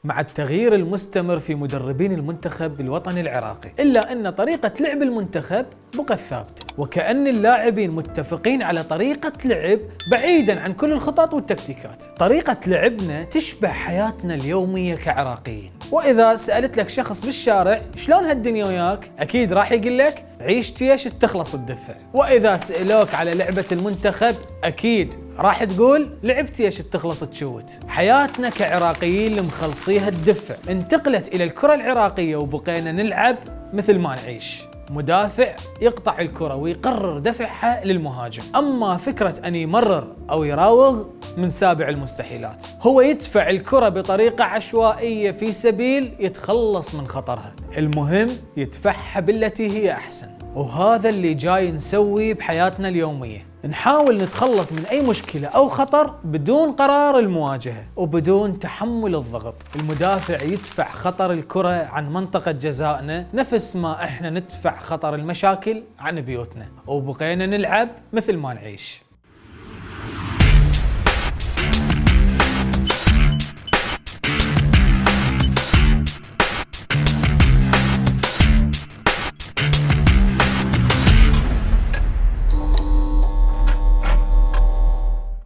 مع التغيير المستمر في مدربين المنتخب الوطني العراقي، إلا أن طريقة لعب المنتخب بقت ثابتة، وكأن اللاعبين متفقين على طريقة لعب بعيدا عن كل الخطط والتكتيكات. طريقة لعبنا تشبه حياتنا اليومية كعراقيين، وإذا سألت لك شخص بالشارع شلون هالدنيا وياك، أكيد راح يقول لك عيش تيش تخلص الدفع. وإذا سألوك على لعبة المنتخب أكيد راح تقول لعبت ايش تخلص تشوت. حياتنا كعراقيين المخلصيها الدفع انتقلت الى الكرة العراقية، وبقينا نلعب مثل ما نعيش. مدافع يقطع الكرة ويقرر دفعها للمهاجم، اما فكرة ان يمرر او يراوغ من سابع المستحيلات. هو يدفع الكرة بطريقة عشوائية في سبيل يتخلص من خطرها، المهم يدفعها بالتي هي احسن. وهذا اللي جاي نسويه بحياتنا اليومية، نحاول نتخلص من أي مشكلة أو خطر بدون قرار المواجهة وبدون تحمل الضغط. المدافع يدفع خطر الكرة عن منطقة جزائنا نفس ما إحنا ندفع خطر المشاكل عن بيوتنا، وبقينا نلعب مثل ما نعيش.